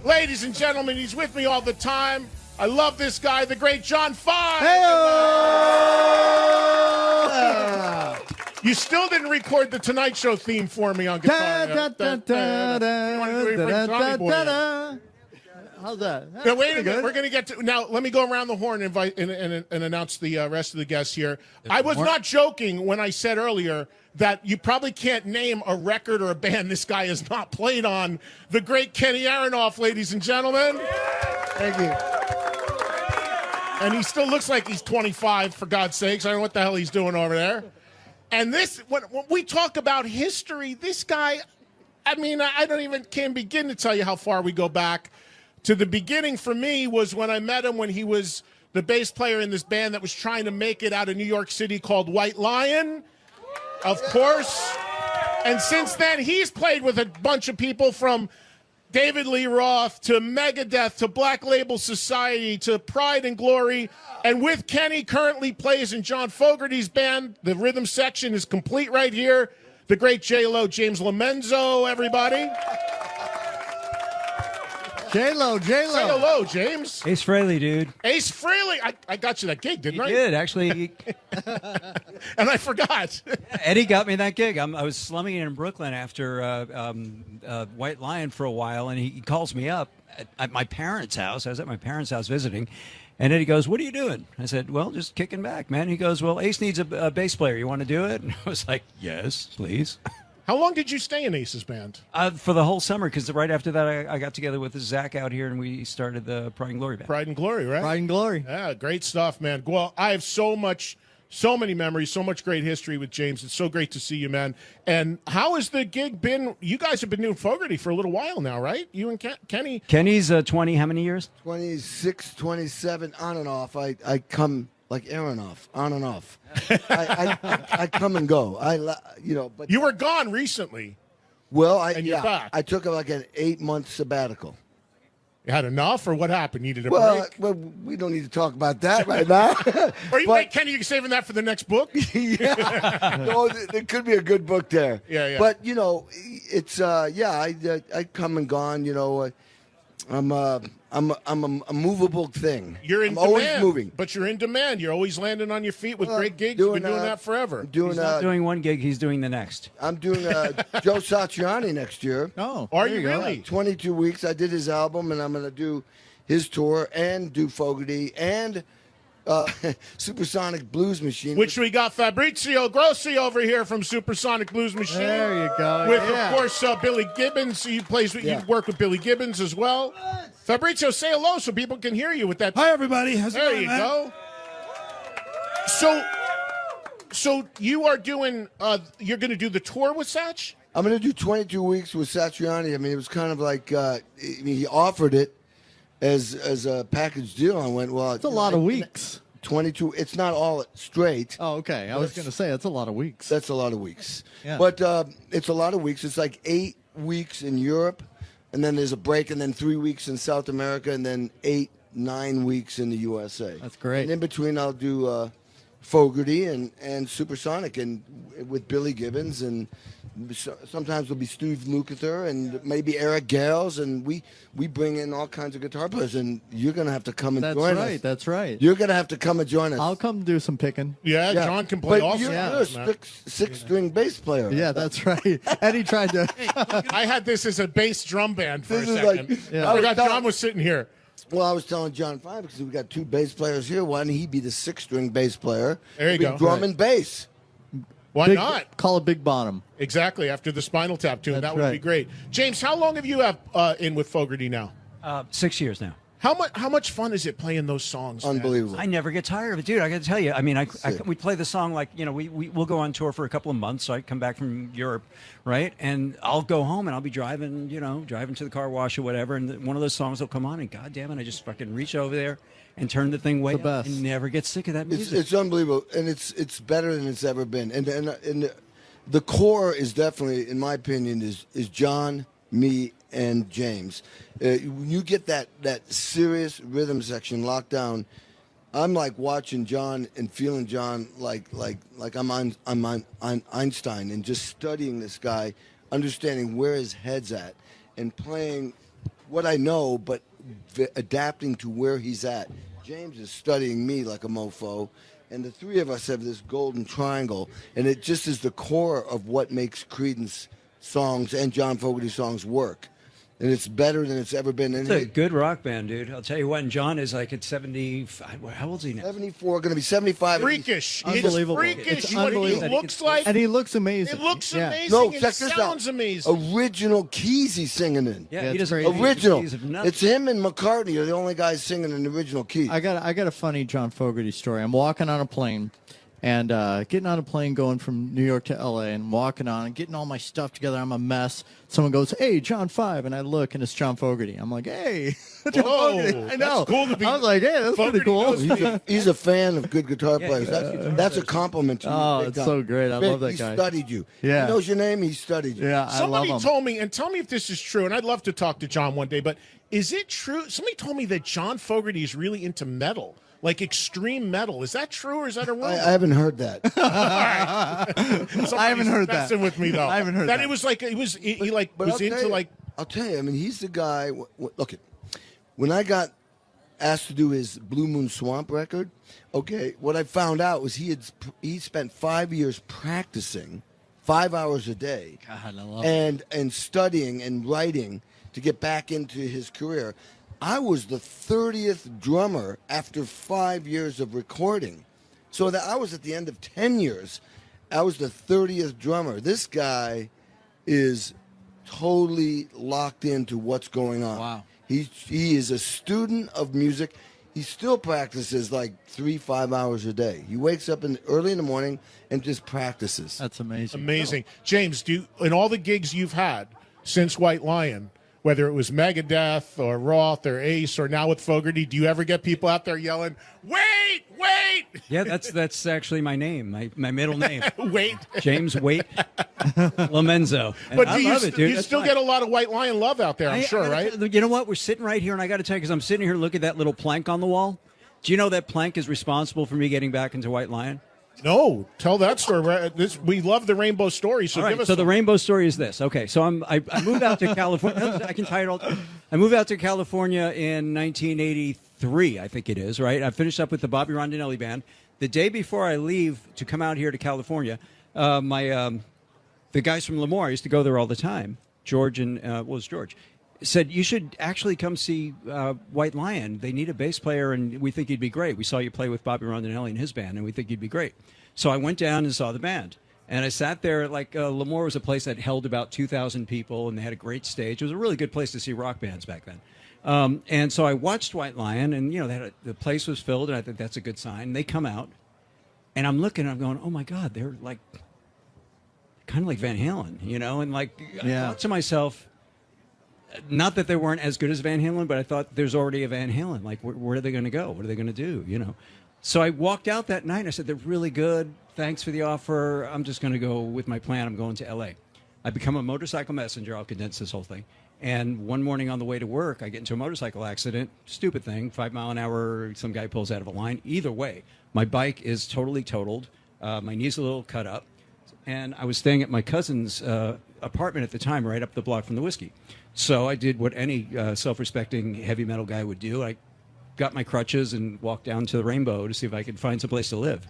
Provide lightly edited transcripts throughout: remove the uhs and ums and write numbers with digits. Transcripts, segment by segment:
Ladies and gentlemen, he's with me all the time. I love this guy, the great John Five. Hey-o! You still didn't record the Tonight Show theme for me on guitar. How's that? Now, wait a minute. We're going to get to now. Let me go around the horn and invite and announce the rest of the guests here. I was not joking when I said earlier that you probably can't name a record or a band this guy has not played on. The great Kenny Aronoff, ladies and gentlemen. Thank you. And he still looks like he's 25, for God's sakes. I don't know what the hell he's doing over there. And this, when we talk about history, this guy, I mean, I don't even can begin to tell you how far we go back. To the beginning for me was when I met him when he was the bass player in this band that was trying to make it out of New York City called White Lion, of course. And since then, he's played with a bunch of people from David Lee Roth to Megadeth to Black Label Society to Pride and Glory. And with Kenny, currently plays in John Fogerty's band. The rhythm section is complete right here. The great J-Lo, James Lomenzo, everybody. J-Lo. Say hello, James. Ace Frehley, dude. Ace Frehley. I got you that gig, didn't I? You did, actually. And I forgot. Eddie got me that gig. I was slumming in Brooklyn after White Lion for a while, and he calls me up at my parents' house. I was at my parents' house visiting, and Eddie goes, "What are you doing?" I said, "Well, just kicking back, man." He goes, "Well, Ace needs a bass player. You want to do it?" And I was like, "Yes, please." How long did you stay in Ace's band? For the whole summer, because right after that, I got together with Zach out here, and we started the Pride and Glory band. Pride and Glory, right? Pride and Glory. Yeah, great stuff, man. Well, I have so many memories, so much great history with James. It's so great to see you, man. And how has the gig been? You guys have been doing Fogerty for a little while now, right? You and Kenny? Kenny's 20, how many years? 26, 27, on and off. I come like Aronoff, on and off. I come and go. But You were gone recently. well, and you're back. I took like an 8-month sabbatical. You had enough, or what happened? Needed a Well, break? we don't need to talk about that right now. Or you, but- Kenny, you saving that for the next book? yeah, no, there could be a good book there. Yeah. But it's I come and gone. I'm a movable thing. You're in I'm demand. always moving. But you're in demand. You're always landing on your feet with great gigs. doing, You've been doing uh, that forever. Doing Doing one gig, he's doing the next. I'm doing Joe Satriani next year. Oh, Are there you go. really? 22 weeks. I did his album, and I'm going to do his tour and do Fogerty and Supersonic Blues Machine. Which we got Fabrizio Grossi over here from Supersonic Blues Machine. There you go. With, Yeah. of course, Billy Gibbons. He plays with, Yeah. you work with Billy Gibbons as well. Fabrizio, say hello so people can hear you with that. Hi, everybody. How's it There going, you man? go. So you are doing, you're going to do the tour with Satch? I'm going to do 22 weeks with Satriani. I mean, it was kind of like he offered it as a package deal. I went, well, It's a lot of weeks. 22. It's not all straight. Oh, okay. I was going to say, that's a lot of weeks. That's a lot of weeks. Yeah. But it's a lot of weeks. It's like 8 weeks in Europe, and then there's a break, and then 3 weeks in South America, and then 8-9 weeks in the USA. That's great. And in between, I'll do Fogerty and Supersonic, and with Billy Gibbons, and sometimes it'll be Steve Lukather and maybe Eric Gales, and we bring in all kinds of guitar players, and you're going to have to come and That's join right. us. That's right. You're going to have to come and join us. I'll come do some picking. Yeah, Yeah. John can play but also. you're, Yeah. you're a six-string bass player. Yeah, that's right. Eddie tried to. I had this as a bass drum band for This a is second. like- Yeah. I forgot I was John was sitting here. Well, I was telling John Five because we got 2 bass players here. Why don't he be the 6-string bass player? There you Be go. Drum and bass. Why Big- not? Call it Big Bottom. Exactly, after the Spinal Tap tune. That's That would be right. great. James, how long have you have in with Fogerty now? 6 years now. How much fun is it playing those songs? man? Unbelievable. I never get tired of it, dude. I got to tell you. I mean, we play the song like, we'll go on tour for a couple of months. So I come back from Europe, right? And I'll go home and I'll be driving to the car wash or whatever. And one of those songs will come on, and God damn it, I just fucking reach over there and turn the thing way The up best. and never get sick of that music. It's unbelievable, and it's better than it's ever been. And the core is definitely, in my opinion, is John, me, and James. When you get that serious rhythm section locked down, I'm like watching John and feeling John like I'm Einstein, and just studying this guy, understanding where his head's at, and playing what I know, but adapting to where he's at. James is studying me like a mofo, and the three of us have this golden triangle, and it just is the core of what makes Creedence songs and John Fogerty songs work. And it's better than it's ever been. It's a good rock band, dude. I'll tell you what. And John is like at 70. How old is he now? 74, going to be 75. Freakish. Unbelievable. It's freakish It's what he unbelievable. looks like. And he looks amazing. It looks Yeah. amazing. No, It check this out. sounds amazing. Original keys he's singing in. Yeah, Yeah, he it's doesn't. crazy. Original. Keys of nothing. It's him and McCartney are the only guys singing in original key. I got a funny John Fogerty story. I'm walking on a plane and getting on a plane going from New York to LA and walking on and getting all my stuff together. I'm a mess. Someone goes, "Hey, John 5," and I look and it's John Fogerty. I'm like, "Hey, John Whoa, Fogerty." I know. that's cool to be- I was like, "Hey, that's Fogerty pretty cool." knows He's a fan of good guitar Yeah, players. he's a guitar That's a compliment to you. Oh, big it's time. so great. I Big, love that he guy. studied you. Yeah. He knows your name. He studied you. Yeah, I Somebody love him. told me, and tell me if this is true, and I'd love to talk to John one day, but is it true? Somebody told me that John Fogerty is really into metal, like extreme metal. Is that true or is that a rumor? I haven't heard that. I haven't heard that. Messing with me though. I haven't heard that. that. It was like he was But was I'll tell into you- like I'll tell you. I mean, he's the guy. Look, when I got asked to do his Blue Moon Swamp record, okay, what I found out was he spent 5 years practicing, 5 hours a day, God, I love it. and studying and writing to get back into his career. I was the 30th drummer after 5 years of recording. So that I was at the end of 10 years. I was the 30th drummer. This guy is totally locked into what's going on. Wow. He is a student of music. He still practices like 5 hours a day. He wakes up early in the morning and just practices. That's amazing. amazing. James, in all the gigs you've had since White Lion, whether it was Megadeth or Roth or Ace or now with Fogerty, do you ever get people out there yelling, "Wait, wait, Yeah, that's actually my name, my middle name, wait"? James Waite Lomenzo. And But I do you, love it, dude. you That's still fine. get a lot of White Lion love out there, I'm sure, I gotta right? tell you know what? We're sitting right here, and I got to tell you, because I'm sitting here looking at that little plank on the wall. Do you know that plank is responsible for me getting back into White Lion? No, tell that story. We love the rainbow story, so All give right, us. so the rainbow story is this. Okay, so I moved out to California. I can tie it all. I moved out to California in 1983, I think it is, right? I finished up with the Bobby Rondinelli Band. The day before I leave to come out here to California, the guys from Lemoore, I used to go there all the time. George and what was George? Said you should actually come see White Lion. They need a bass player, and we think you'd be great. We saw you play with Bobby Rondinelli and his band, and we think you'd be great. So I went down and saw the band, and I sat there. Like Lemoore was a place that held about 2,000 people, and they had a great stage. It was a really good place to see rock bands back then. And so I watched White Lion, and you know the place was filled, and I think that's a good sign. They come out, and I'm looking, and I'm going, oh my God, they're like kind of like Van Halen, you know, and like I Yeah. thought to myself. Not that they weren't as good as Van Halen, but I thought there's already a Van Halen. Like, where are they going to go? What are they going to do? You know. So I walked out that night and I said, they're really good. Thanks for the offer. I'm just going to go with my plan. I'm going to L.A. I become a motorcycle messenger. I'll condense this whole thing. And one morning on the way to work, I get into a motorcycle accident. Stupid thing. 5 mile an hour. Some guy pulls out of a line. Either way, my bike is totally totaled. My knee's a little cut up. And I was staying at my cousin's apartment at the time, right up the block from the whiskey. So I did what any self-respecting heavy metal guy would do. I got my crutches and walked down to the Rainbow to see if I could find some place to live.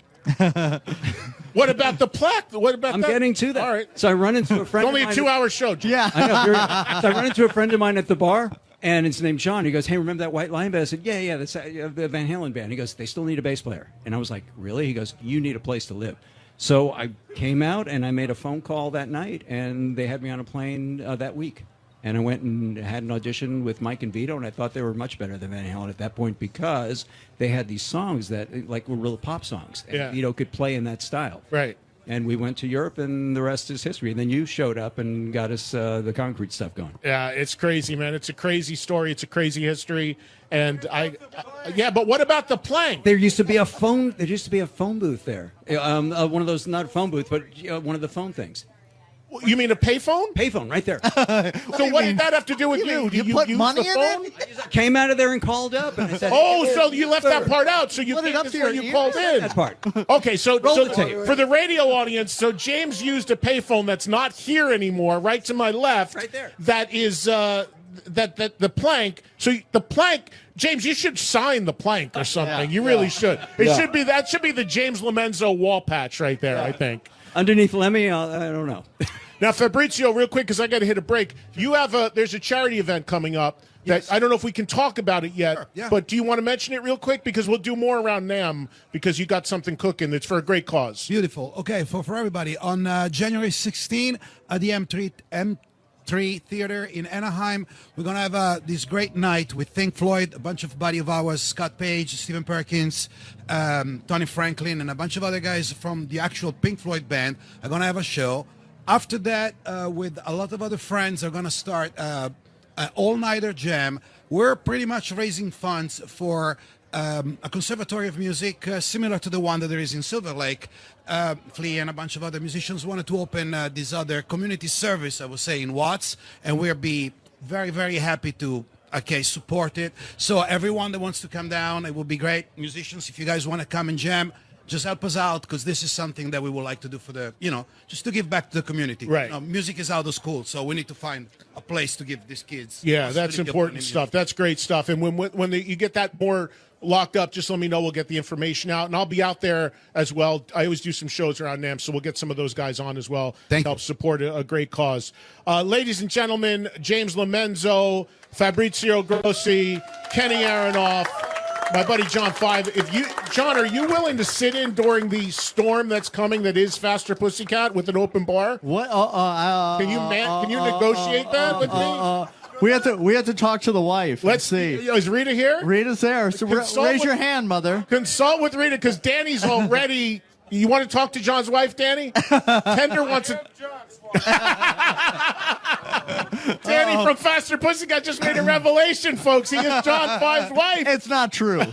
What about the plaque? What about I'm that? getting to that. All right. So I run into a friend Only of a mine. 2-hour show. Jim. Yeah. I know. So I run into a friend of mine at the bar, and it's named John. He goes, "Hey, remember that White Lion band?" I said, "Yeah, that's the Van Halen band." He goes, "They still need a bass player." And I was like, "Really?" He goes, "You need a place to live." So I came out, and I made a phone call that night, and they had me on a plane that week. And I went and had an audition with Mike and Vito, and I thought they were much better than Van Halen at that point because they had these songs that like were real pop songs. And Yeah. Vito could play in that style. Right. And we went to Europe, and the rest is history. And then you showed up and got us the concrete stuff going. Yeah, it's crazy, man. It's a crazy story. It's a crazy history. And yeah, but what about the plank? There used to be a phone. There used to be a phone booth there. One of those, not a phone booth, but one of the phone things. You mean a payphone? Payphone, right there. So what did that have to do with you? You Do put use money the in phone? it? Came out of there and called up, and I said, Oh, so you left that part out. So you Put it think up this to is where your you ears? called in. that part. Okay, so, Roll the tape. for the radio audience, so James used a payphone that's not here anymore, right to my left. Right there. That is that the plank. So the plank, James, you should sign the plank or something. You really should. It should be that should be the James Lomenzo wall patch right there. I think. Underneath Lemmy, I don't know. Now, Fabrizio, real quick, because I got to hit a break. You have there's a charity event coming up. That I don't know if we can talk about it yet, but do you want to mention it real quick? Because we'll do more around NAMM because you got something cooking that's for a great cause. Beautiful. Okay, for everybody, on January 16 at the M3 Theater in Anaheim, we're going to have this great night with Pink Floyd, a bunch of buddy of ours, Scott Page, Stephen Perkins, Tony Franklin, and a bunch of other guys from the actual Pink Floyd band are going to have a show. After that, with a lot of other friends, are going to start an all-nighter jam. We're pretty much raising funds for a conservatory of music similar to the one that there is in Silver Lake. Flea and a bunch of other musicians wanted to open this other community service, I would say, in Watts, and we'll be very, very happy to support it. So everyone that wants to come down, it will be great. Musicians, if you guys want to come and jam, just help us out, because this is something that we would like to do for the, just to give back to the community. Right. Music is out of school, so we need to find a place to give these kids. Yeah, that's important stuff. That's great stuff. And when you get that more locked up, just let me know. We'll get the information out, and I'll be out there as well. I always do some shows around NAMM, so we'll get some of those guys on as well to help support a great cause. Ladies and gentlemen, James Lomenzo, Fabrizio Grossi, Kenny Aronoff, my buddy John Five. John, are you willing to sit in during the storm that's coming? That is Faster Pussycat with an open bar. What? Can you negotiate that with me? We have to talk to the wife. Let's see. Is Rita here? Rita's there. So raise your hand, mother. Consult with Rita, because Danny's already. You want to talk to John's wife, Danny? Tender wants to. Danny from Faster Pussycat just made a revelation, folks. He is John Five's wife. It's not true.